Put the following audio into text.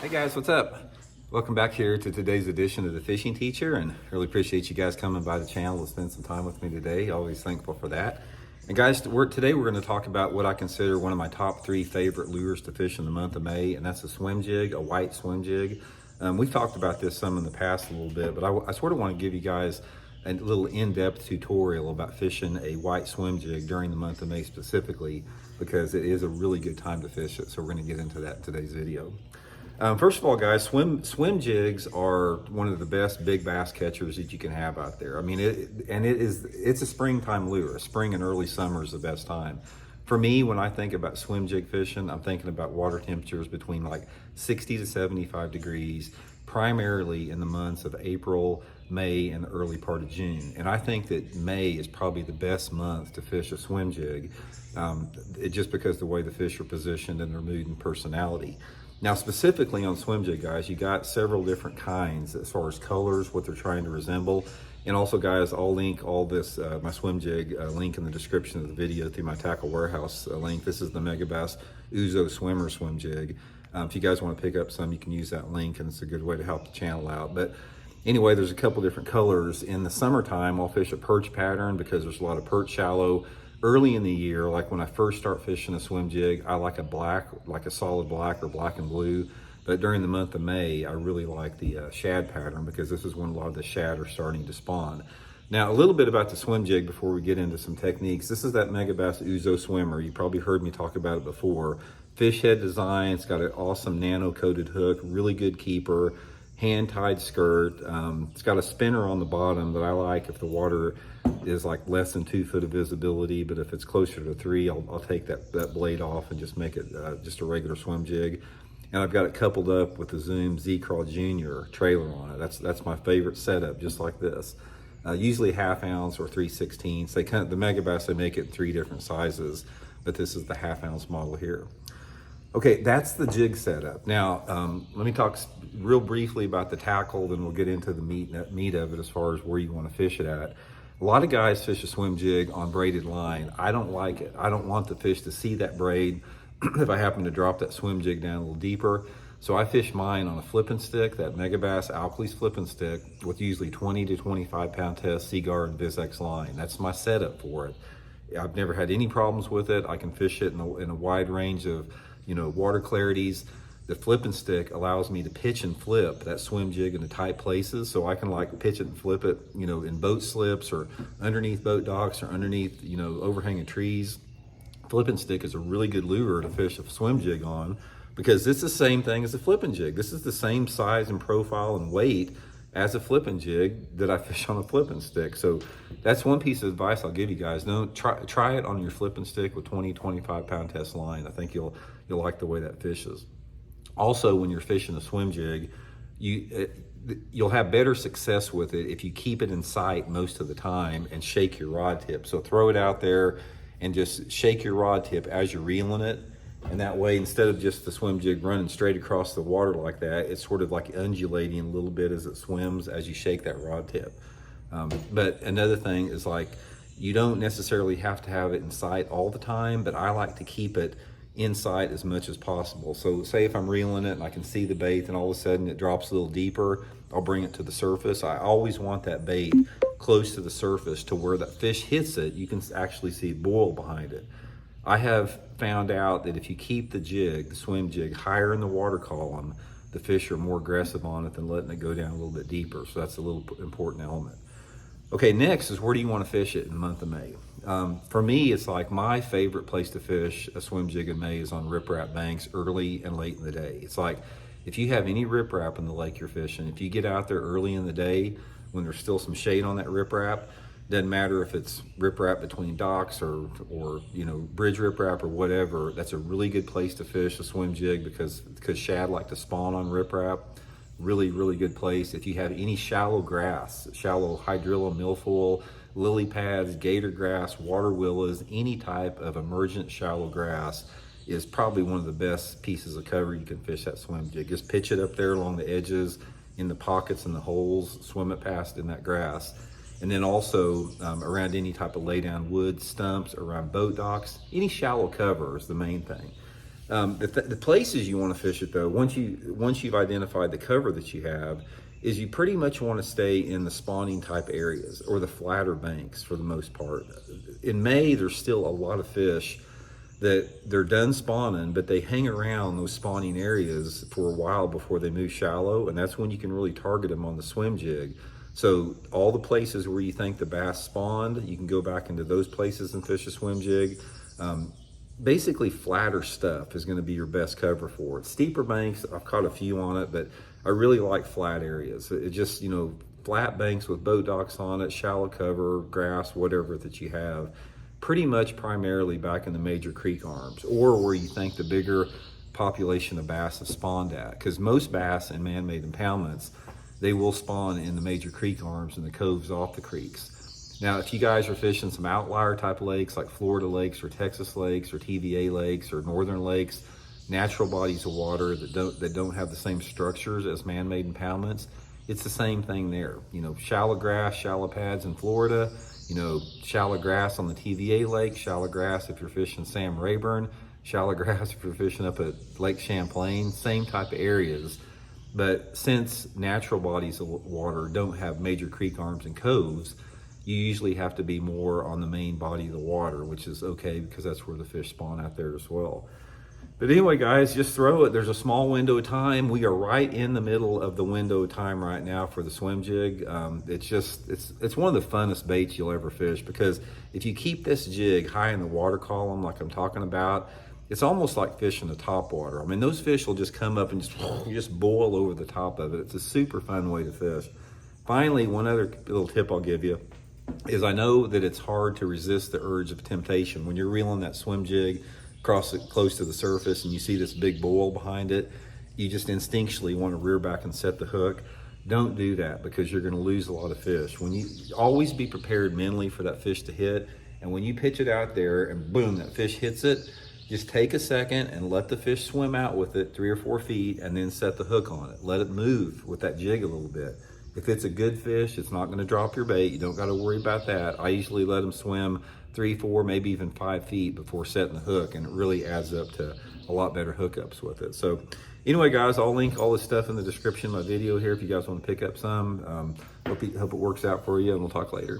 Hey guys, what's up? Welcome back here to today's edition of The Fishing Teacher, and really appreciate you guys coming by the channel to spend some time with me today. Always thankful for that. And guys, today we're going to talk about what I consider one of my top 3 favorite lures to fish in the month of May, and that's a swim jig, a white swim jig. We've talked about this some in the past a little bit, but I sort of want to give you guys a little in-depth tutorial about fishing a white swim jig during the month of May specifically, because it is a really good time to fish it. So we're going to get into that in today's video. First of all, guys, swim jigs are one of the best big bass catchers that you can have out there. I mean, it's a springtime lure. Spring and early summer is the best time. For me, when I think about swim jig fishing, I'm thinking about water temperatures between like 60 to 75 degrees, primarily in the months of April, May, and the early part of June. And I think that May is probably the best month to fish a swim jig, just because the way the fish are positioned and their mood and personality. Now, specifically on swim jig, guys, you got several different kinds as far as colors, what they're trying to resemble. And also, guys, I'll link all this, my swim jig link in the description of the video through my Tackle Warehouse link. This is the Megabass Ouzo Swimmer swim jig. If you guys want to pick up some, you can use that link, and it's a good way to help the channel out. But anyway, there's a couple different colors. In the summertime, I'll fish a perch pattern because there's a lot of perch shallow. Early in the year, like when I first start fishing a swim jig, I like a black, like a solid black or black and blue. But during the month of May, I really like the shad pattern, because this is when a lot of the shad are starting to spawn. Now, a little bit about the swim jig before we get into some techniques. This is that Megabass Ouzo Swimmer. You probably heard me talk about it before. Fish head design, it's got an awesome nano-coated hook, really good keeper, hand-tied skirt. It's got a spinner on the bottom that I like if the water is like less than 2 foot of visibility, but if it's closer to 3, I'll take that blade off and just make it just a regular swim jig. And I've got it coupled up with the Zoom Z-Crawl Junior trailer on it. That's my favorite setup, just like this. Usually 1/2 ounce or 3/16. The Megabass, they make it in 3 different sizes, but this is the 1/2 ounce model here. Okay, that's the jig setup. Now, let me talk real briefly about the tackle, then we'll get into the meat of it as far as where you want to fish it at. A lot of guys fish a swim jig on braided line. I don't like it. I don't want the fish to see that braid if I happen to drop that swim jig down a little deeper. So I fish mine on a flipping stick, that Megabass Alcalys flipping stick, with usually 20 to 25 pound test Seaguard VisX line. That's my setup for it. I've never had any problems with it. I can fish it in a wide range of water clarities. The flipping stick allows me to pitch and flip that swim jig into tight places, so I can like pitch it and flip it, in boat slips or underneath boat docks or underneath, overhanging trees. Flipping stick is a really good lure to fish a swim jig on, because it's the same thing as a flipping jig. This is the same size and profile and weight as a flipping jig that I fish on a flipping stick. So that's one piece of advice I'll give you guys. Try it on your flipping stick with 20, 25 pound test line. I think you'll like the way that fishes. Also, when you're fishing a swim jig, you'll have better success with it if you keep it in sight most of the time and shake your rod tip. So throw it out there and just shake your rod tip as you're reeling it. And that way, instead of just the swim jig running straight across the water like that, it's sort of like undulating a little bit as it swims as you shake that rod tip. But another thing is, like, you don't necessarily have to have it in sight all the time, but I like to keep it in sight as much as possible. So say if I'm reeling it and I can see the bait and all of a sudden it drops a little deeper, I'll bring it to the surface. I always want that bait close to the surface to where that fish hits it, you can actually see boil behind it. I have found out that if you keep the swim jig, higher in the water column, the fish are more aggressive on it than letting it go down a little bit deeper. So that's a little important element. Okay, next is, where do you want to fish it in the month of May? For me, it's like my favorite place to fish a swim jig in May is on riprap banks early and late in the day. It's like, if you have any riprap in the lake you're fishing, if you get out there early in the day when there's still some shade on that riprap, doesn't matter if it's riprap between docks or bridge riprap or whatever, that's a really good place to fish a swim jig, because shad like to spawn on riprap. Really, really good place. If you have any shallow grass, shallow hydrilla, milfoil, lily pads, gator grass, water willows, any type of emergent shallow grass is probably one of the best pieces of cover you can fish that swim jig. Just pitch it up there along the edges, in the pockets and the holes, swim it past in that grass. And then also around any type of lay down wood, stumps, around boat docks, any shallow cover is the main thing. The places you want to fish it though, once you've identified the cover that you have, is you pretty much want to stay in the spawning type areas or the flatter banks for the most part. In May, there's still a lot of fish that they're done spawning, but they hang around those spawning areas for a while before they move shallow, and that's when you can really target them on the swim jig. So all the places where you think the bass spawned, you can go back into those places and fish a swim jig. Basically flatter stuff is going to be your best cover for it. Steeper banks, I've caught a few on it, but I really like flat areas. It just, flat banks with boat docks on it, shallow cover, grass, whatever that you have. Pretty much primarily back in the major creek arms or where you think the bigger population of bass have spawned at. Because most bass in man-made impoundments, they will spawn in the major creek arms and the coves off the creeks. Now, if you guys are fishing some outlier type lakes like Florida lakes or Texas lakes or TVA lakes or northern lakes, natural bodies of water that don't have the same structures as man-made impoundments, it's the same thing there. Shallow grass, shallow pads in Florida, shallow grass on the TVA lake, shallow grass if you're fishing Sam Rayburn, shallow grass if you're fishing up at Lake Champlain, same type of areas. But since natural bodies of water don't have major creek arms and coves, you usually have to be more on the main body of the water, which is okay because that's where the fish spawn out there as well. But anyway, guys, just throw it. There's a small window of time. We are right in the middle of the window of time right now for the swim jig. It's one of the funnest baits you'll ever fish because if you keep this jig high in the water column like I'm talking about, it's almost like fishing the top water. I mean, those fish will just come up and just boil over the top of it. It's a super fun way to fish. Finally, one other little tip I'll give you is I know that it's hard to resist the urge of temptation. When you're reeling that swim jig across it close to the surface and you see this big boil behind it, you just instinctually want to rear back and set the hook. Don't do that because you're going to lose a lot of fish. When you always be prepared mentally for that fish to hit, and when you pitch it out there and boom, that fish hits it, just take a second and let the fish swim out with it 3 or 4 feet and then set the hook on it. Let it move with that jig a little bit. If it's a good fish, it's not going to drop your bait. You don't got to worry about that. I usually let them swim 3, 4, maybe even 5 feet before setting the hook, and it really adds up to a lot better hookups with it. So anyway, guys, I'll link all this stuff in the description of my video here if you guys want to pick up some. Hope it works out for you, and we'll talk later.